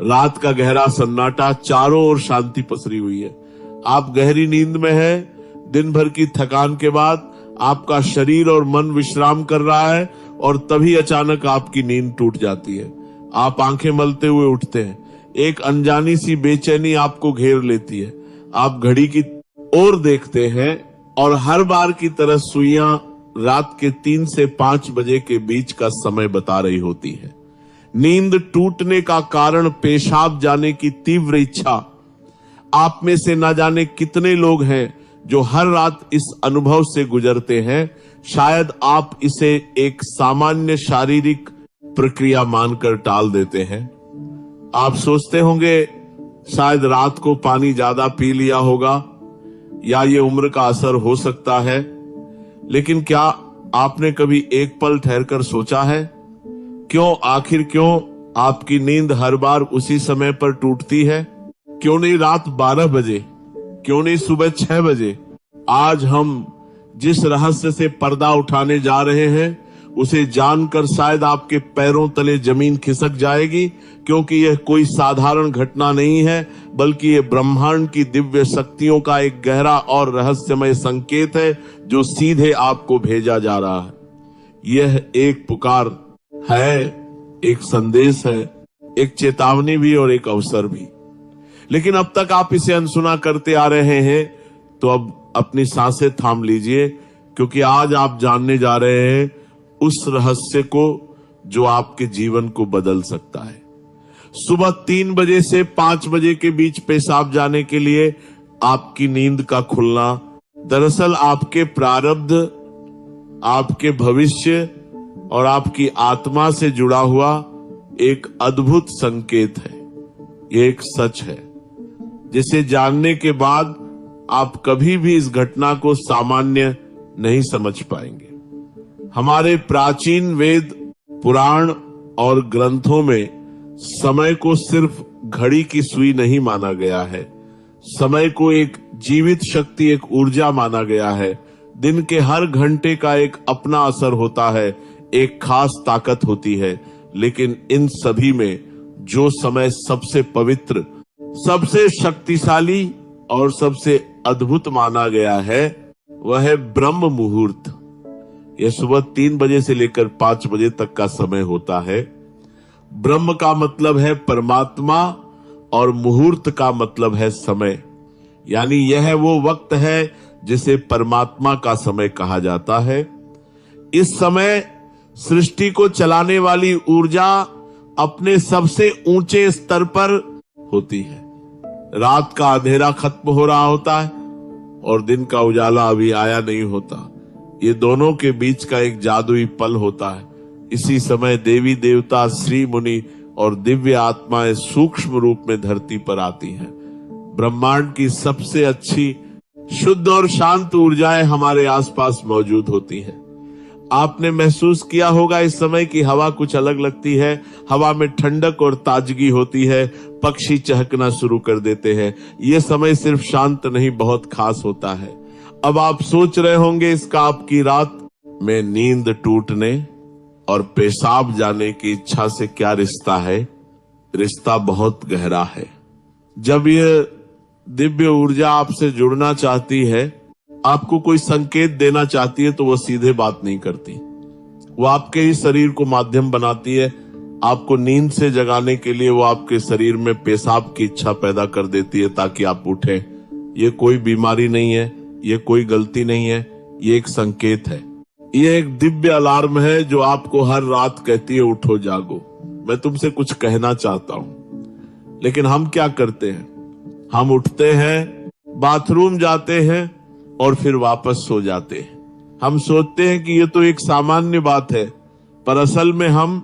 रात का गहरा सन्नाटा, चारों ओर शांति पसरी हुई है। आप गहरी नींद में हैं। दिन भर की थकान के बाद आपका शरीर और मन विश्राम कर रहा है और तभी अचानक आपकी नींद टूट जाती है। आप आंखें मलते हुए उठते हैं। एक अनजानी सी बेचैनी आपको घेर लेती है। आप घड़ी की ओर देखते हैं और हर बार की तरह सुइयां रात के 3 से 5 बजे के बीच का समय बता रही होती है। नींद टूटने का कारण पेशाब जाने की तीव्र इच्छा। आप में से ना जाने कितने लोग हैं जो हर रात इस अनुभव से गुजरते हैं। शायद आप इसे एक सामान्य शारीरिक प्रक्रिया मानकर टाल देते हैं। आप सोचते होंगे शायद रात को पानी ज्यादा पी लिया होगा या ये उम्र का असर हो सकता है, लेकिन क्या आपने कभी एक पल ठहरकर सोचा है आखिर क्यों आपकी नींद हर बार उसी समय पर टूटती है? क्यों नहीं रात 12 बजे? क्यों नहीं सुबह 6 बजे? आज हम जिस रहस्य से पर्दा उठाने जा रहे हैं उसे जानकर शायद आपके पैरों तले जमीन खिसक जाएगी, क्योंकि यह कोई साधारण घटना नहीं है, बल्कि यह ब्रह्मांड की दिव्य शक्तियों का एक गहरा और रहस्यमय संकेत है जो सीधे आपको भेजा जा रहा है। यह एक पुकार है, एक संदेश है, एक चेतावनी भी और एक अवसर भी। लेकिन अब तक आप इसे अनसुना करते आ रहे हैं, तो अब अपनी सांसें थाम लीजिए, क्योंकि आज आप जानने जा रहे हैं उस रहस्य को जो आपके जीवन को बदल सकता है। सुबह 3 बजे से 5 बजे के बीच पेशाब जाने के लिए आपकी नींद का खुलना दरअसल आपके प्रारब्ध, आपके भविष्य और आपकी आत्मा से जुड़ा हुआ एक अद्भुत संकेत है। ये एक सच है जिसे जानने के बाद आप कभी भी इस घटना को सामान्य नहीं समझ पाएंगे। हमारे प्राचीन वेद, पुराण और ग्रंथों में समय को सिर्फ घड़ी की सुई नहीं माना गया है। समय को एक जीवित शक्ति, एक ऊर्जा माना गया है। दिन के हर घंटे का एक अपना असर होता है, एक खास ताकत होती है। लेकिन इन सभी में जो समय सबसे पवित्र, सबसे शक्तिशाली और सबसे अद्भुत माना गया है वह है ब्रह्म मुहूर्त। यह सुबह 3 बजे से लेकर 5 बजे तक का समय होता है। ब्रह्म का मतलब है परमात्मा और मुहूर्त का मतलब है समय, यानी यह वो वक्त है जिसे परमात्मा का समय कहा जाता है। इस समय सृष्टि को चलाने वाली ऊर्जा अपने सबसे ऊंचे स्तर पर होती है। रात का अंधेरा खत्म हो रहा होता है और दिन का उजाला अभी आया नहीं होता। ये दोनों के बीच का एक जादुई पल होता है। इसी समय देवी देवता, श्री मुनि और दिव्य आत्माएं सूक्ष्म रूप में धरती पर आती हैं। ब्रह्मांड की सबसे अच्छी, शुद्ध और शांत ऊर्जाएं हमारे आसपास मौजूद होती हैं। आपने महसूस किया होगा इस समय की हवा कुछ अलग लगती है। हवा में ठंडक और ताजगी होती है। पक्षी चहकना शुरू कर देते हैं। यह समय सिर्फ शांत नहीं, बहुत खास होता है। अब आप सोच रहे होंगे इसका आपकी रात में नींद टूटने और पेशाब जाने की इच्छा से क्या रिश्ता है? रिश्ता बहुत गहरा है। जब यह दिव्य ऊर्जा आपसे जुड़ना चाहती है, आपको कोई संकेत देना चाहती है, तो वह सीधे बात नहीं करती। वो आपके ही शरीर को माध्यम बनाती है। आपको नींद से जगाने के लिए वो आपके शरीर में पेशाब की इच्छा पैदा कर देती है ताकि आप उठें। ये कोई बीमारी नहीं है, ये कोई गलती नहीं है, ये एक संकेत है। ये एक दिव्य अलार्म है जो आपको हर रात कहती है उठो जागो। मैं तुमसे कुछ कहना चाहता हूं। लेकिन हम क्या करते हैं? हम उठते हैं, बाथरूम जाते हैं और फिर वापस सो जाते हैं। हम सोचते हैं कि ये तो एक सामान्य बात है, पर असल में हम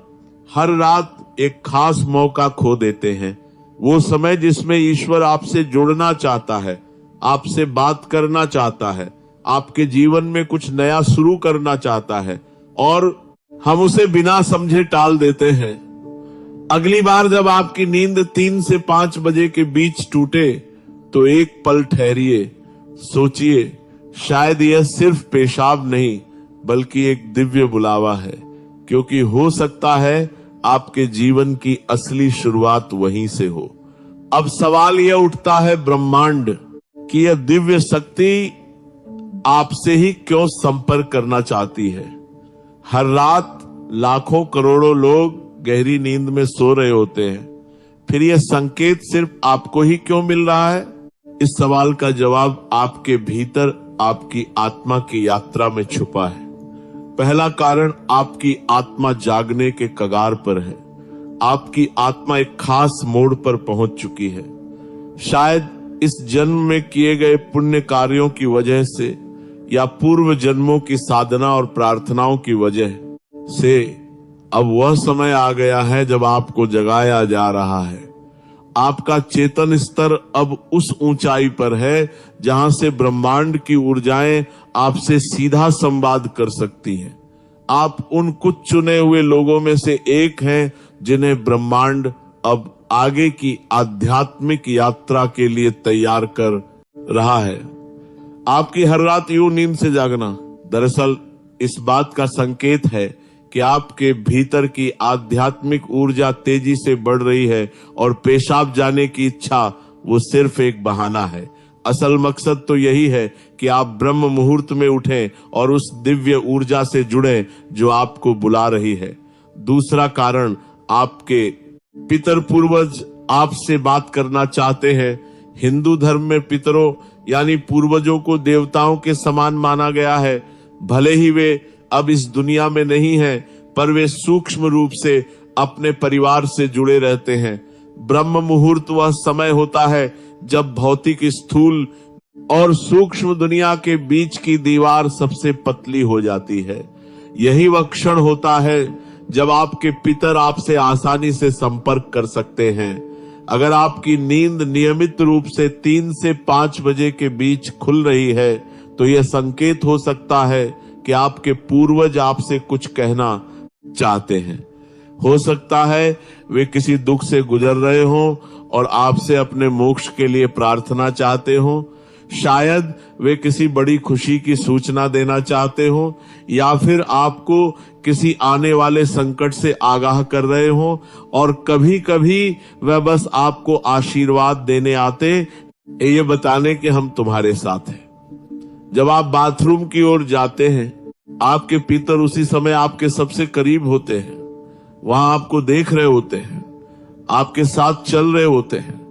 हर रात एक खास मौका खो देते हैं। वो समय जिसमें ईश्वर आपसे जुड़ना चाहता है, आपसे बात करना चाहता है, आपके जीवन में कुछ नया शुरू करना चाहता है, और हम उसे बिना समझे टाल देते हैं। अगली बार जब आपकी नींद 3 से 5 बजे के बीच टूटे तो एक पल ठहरिए, सोचिए, शायद यह सिर्फ पेशाब नहीं बल्कि एक दिव्य बुलावा है। क्योंकि हो सकता है आपके जीवन की असली शुरुआत वहीं से हो। अब सवाल यह उठता है ब्रह्मांड कि यह दिव्य शक्ति आपसे ही क्यों संपर्क करना चाहती है। हर रात लाखों करोड़ों लोग गहरी नींद में सो रहे होते हैं, फिर यह संकेत सिर्फ आपको ही क्यों मिल रहा है? इस सवाल का जवाब आपके भीतर आपकी आत्मा की यात्रा में छुपा है। पहला कारण, आपकी आत्मा जागने के कगार पर है। आपकी आत्मा एक खास मोड़ पर पहुंच चुकी है। शायद इस जन्म में किए गए पुण्य कार्यों की वजह से या पूर्व जन्मों की साधना और प्रार्थनाओं की वजह से अब वह समय आ गया है जब आपको जगाया जा रहा है। आपका चेतन स्तर अब उस ऊंचाई पर है जहां से ब्रह्मांड की ऊर्जाएं आपसे सीधा संवाद कर सकती हैं। आप उन कुछ चुने हुए लोगों में से एक हैं जिन्हें ब्रह्मांड अब आगे की आध्यात्मिक यात्रा के लिए तैयार कर रहा है। आपकी हर रात यूं नींद से जागना दरअसल इस बात का संकेत है कि आपके भीतर की आध्यात्मिक ऊर्जा तेजी से बढ़ रही है और पेशाब जाने की इच्छा वो सिर्फ एक बहाना है। असल मकसद तो यही है कि आप ब्रह्म मुहूर्त में उठें और उस दिव्य ऊर्जा से जुड़ें जो आपको बुला रही है। दूसरा कारण, आपके पितर पूर्वज आपसे बात करना चाहते हैं। हिंदू धर्म में पितरों यानी पूर्वजों को देवताओं के समान माना गया है। भले ही वे अब इस दुनिया में नहीं हैं, पर वे सूक्ष्म रूप से अपने परिवार से जुड़े रहते हैं। ब्रह्म मुहूर्त वह समय होता है जब भौतिक स्थूल और सूक्ष्म दुनिया के बीच की दीवार सबसे पतली हो जाती है। यही वह क्षण होता है जब आपके पितर आपसे आसानी से संपर्क कर सकते हैं। अगर आपकी नींद नियमित रूप से 3 से 5 बजे के बीच खुल रही है तो यह संकेत हो सकता है कि आपके पूर्वज आपसे कुछ कहना चाहते हैं। हो सकता है वे किसी दुख से गुजर रहे हों और आपसे अपने मोक्ष के लिए प्रार्थना चाहते हों। शायद वे किसी बड़ी खुशी की सूचना देना चाहते हों या फिर आपको किसी आने वाले संकट से आगाह कर रहे हों, और कभी कभी वह बस आपको आशीर्वाद देने आते, ये बताने कि हम तुम्हारे साथ हैं। जब आप बाथरूम की ओर जाते हैं, आपके पितर उसी समय आपके सबसे करीब होते हैं। वहां आपको देख रहे होते हैं, आपके साथ चल रहे होते हैं।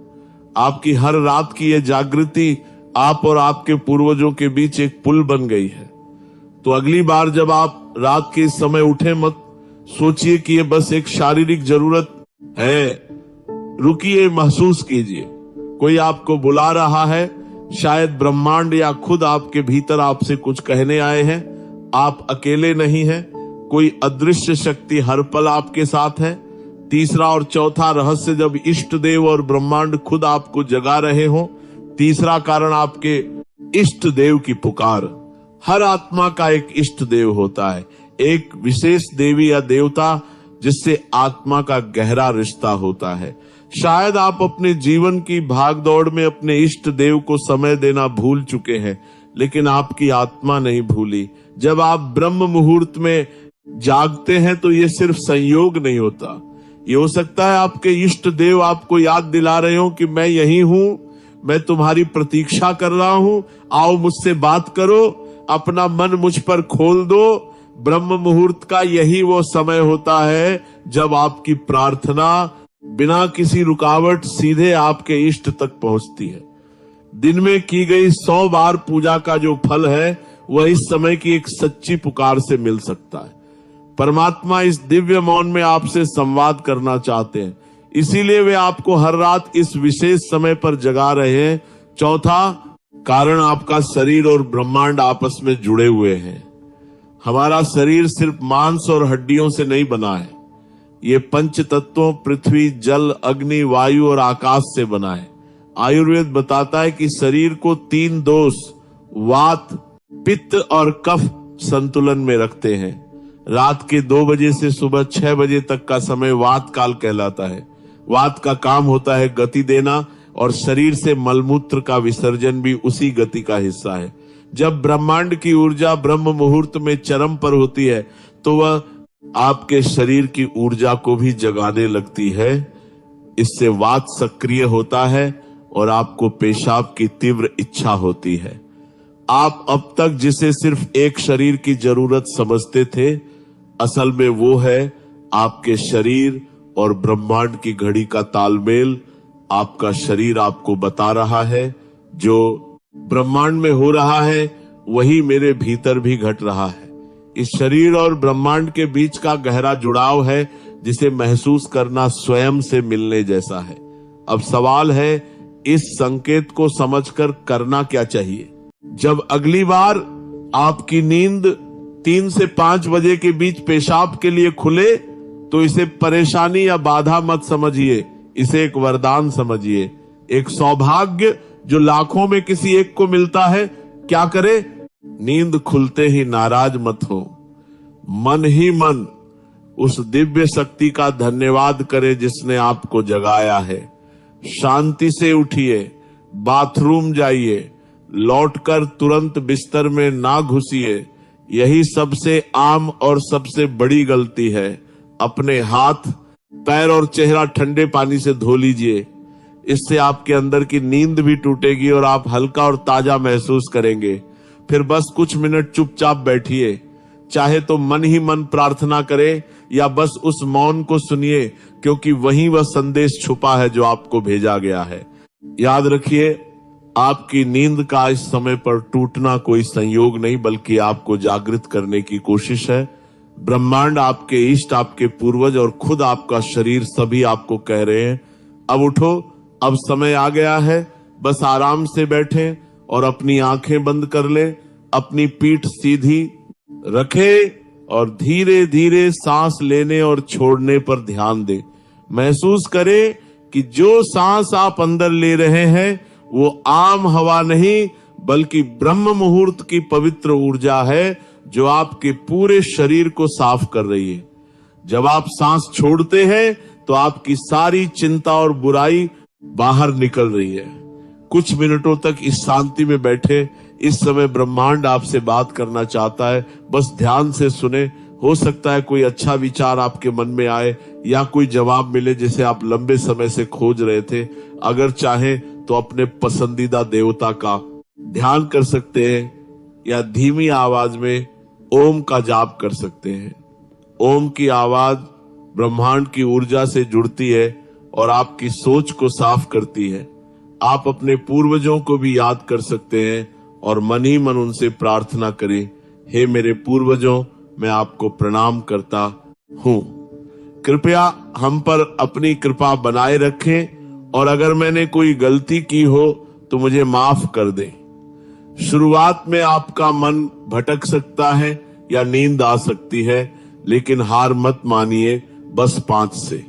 आपकी हर रात की यह जागृति आप और आपके पूर्वजों के बीच एक पुल बन गई है। तो अगली बार जब आप रात के इस समय उठे, मत सोचिए कि ये बस एक शारीरिक जरूरत है। रुकिए, महसूस कीजिए, कोई आपको बुला रहा है। शायद ब्रह्मांड या खुद आपके भीतर आपसे कुछ कहने आए हैं। आप अकेले नहीं हैं, कोई अदृश्य शक्ति हर पल आपके साथ है। तीसरा और चौथा रहस्य, जब इष्ट देव और ब्रह्मांड खुद आपको जगा रहे हों। तीसरा कारण, आपके इष्ट देव की पुकार। हर आत्मा का एक इष्ट देव होता है, एक विशेष देवी या देवता जिससे आत्मा का गहरा रिश्ता होता है। शायद आप अपने जीवन की भागदौड़ में अपने इष्ट देव को समय देना भूल चुके हैं, लेकिन आपकी आत्मा नहीं भूली। जब आप ब्रह्म मुहूर्त में जागते हैं तो ये सिर्फ संयोग नहीं होता। ये हो सकता है आपके इष्ट देव आपको याद दिला रहे हो कि मैं यही हूं, मैं तुम्हारी प्रतीक्षा कर रहा हूं, आओ मुझसे बात करो, अपना मन मुझ पर खोल दो। ब्रह्म मुहूर्त का यही वो समय होता है जब आपकी प्रार्थना बिना किसी रुकावट सीधे आपके इष्ट तक पहुंचती है। दिन में की गई 100 बार पूजा का जो फल है वह इस समय की एक सच्ची पुकार से मिल सकता है। परमात्मा इस दिव्य मौन में आपसे संवाद करना चाहते हैं, इसीलिए वे आपको हर रात इस विशेष समय पर जगा रहे हैं। चौथा कारण, आपका शरीर और ब्रह्मांड आपस में जुड़े हुए हैं। हमारा शरीर सिर्फ मांस और हड्डियों से नहीं बना है, ये पंच तत्वों पृथ्वी, जल, अग्नि, वायु और आकाश से बना है। आयुर्वेद बताता है कि शरीर को 3 दोष वात, पित्त और कफ संतुलन में रखते हैं। रात के 2 बजे से सुबह 6 बजे तक का समय वात काल कहलाता है। वात का काम होता है गति देना, और शरीर से मलमूत्र का विसर्जन भी उसी गति का हिस्सा है। जब ब्रह्मांड की ऊर्जा ब्रह्म मुहूर्त में चरम पर होती है तो वह आपके शरीर की ऊर्जा को भी जगाने लगती है। इससे वात सक्रिय होता है और आपको पेशाब की तीव्र इच्छा होती है। आप अब तक जिसे सिर्फ एक शरीर की जरूरत समझते थे, असल में वो है आपके शरीर और ब्रह्मांड की घड़ी का तालमेल। आपका शरीर आपको बता रहा है जो ब्रह्मांड में हो रहा है वही मेरे भीतर भी घट रहा है। इस शरीर और ब्रह्मांड के बीच का गहरा जुड़ाव है जिसे महसूस करना स्वयं से मिलने जैसा है। अब सवाल है, इस संकेत को समझकर करना क्या चाहिए। जब अगली बार आपकी नींद 3 से 5 बजे के बीच पेशाब के लिए खुले तो इसे परेशानी या बाधा मत समझिए, इसे एक वरदान समझिए, एक सौभाग्य जो लाखों में किसी एक को मिलता है। क्या करे? नींद खुलते ही नाराज मत हो, मन ही मन उस दिव्य शक्ति का धन्यवाद करे जिसने आपको जगाया है। शांति से उठिए, बाथरूम जाइए, लौटकर तुरंत बिस्तर में ना घुसिए। यही सबसे आम और सबसे बड़ी गलती है। अपने हाथ, पैर और चेहरा ठंडे पानी से धो लीजिए। इससे आपके अंदर की नींद भी टूटेगी और आप हल्का और ताजा महसूस करेंगे। फिर बस कुछ मिनट चुपचाप बैठिए, चाहे तो मन ही मन प्रार्थना करें या बस उस मौन को सुनिए, क्योंकि वहीं वह संदेश छुपा है जो आपको भेजा गया है। याद रखिए, आपकी नींद का इस समय पर टूटना कोई संयोग नहीं बल्कि आपको जागृत करने की कोशिश है। ब्रह्मांड, आपके इष्ट, आपके पूर्वज और खुद आपका शरीर सभी आपको कह रहे हैं, अब उठो, अब समय आ गया है। बस आराम से बैठें और अपनी आंखें बंद कर लें, अपनी पीठ सीधी रखें और धीरे धीरे सांस लेने और छोड़ने पर ध्यान दें। महसूस करें कि जो सांस आप अंदर ले रहे हैं वो आम हवा नहीं बल्कि ब्रह्म मुहूर्त की पवित्र ऊर्जा है जो आपके पूरे शरीर को साफ कर रही है। जब आप सांस छोड़ते हैं तो आपकी सारी चिंता और बुराई बाहर निकल रही है। कुछ मिनटों तक इस शांति में बैठे। इस समय ब्रह्मांड आपसे बात करना चाहता है, बस ध्यान से सुने। हो सकता है कोई अच्छा विचार आपके मन में आए या कोई जवाब मिले जिसे आप लंबे समय से खोज रहे थे। अगर चाहें तो अपने पसंदीदा देवता का ध्यान कर सकते हैं या धीमी आवाज में ओम का जाप कर सकते हैं। ओम की आवाज ब्रह्मांड की ऊर्जा से जुड़ती है और आपकी सोच को साफ करती है। आप अपने पूर्वजों को भी याद कर सकते हैं और मन ही मन उनसे प्रार्थना करें, हे मेरे पूर्वजों, मैं आपको प्रणाम करता हूं। कृपया हम पर अपनी कृपा बनाए रखें और अगर मैंने कोई गलती की हो तो मुझे माफ कर दें। शुरुआत में आपका मन भटक सकता है या नींद आ सकती है, लेकिन हार मत मानिए, बस 5 से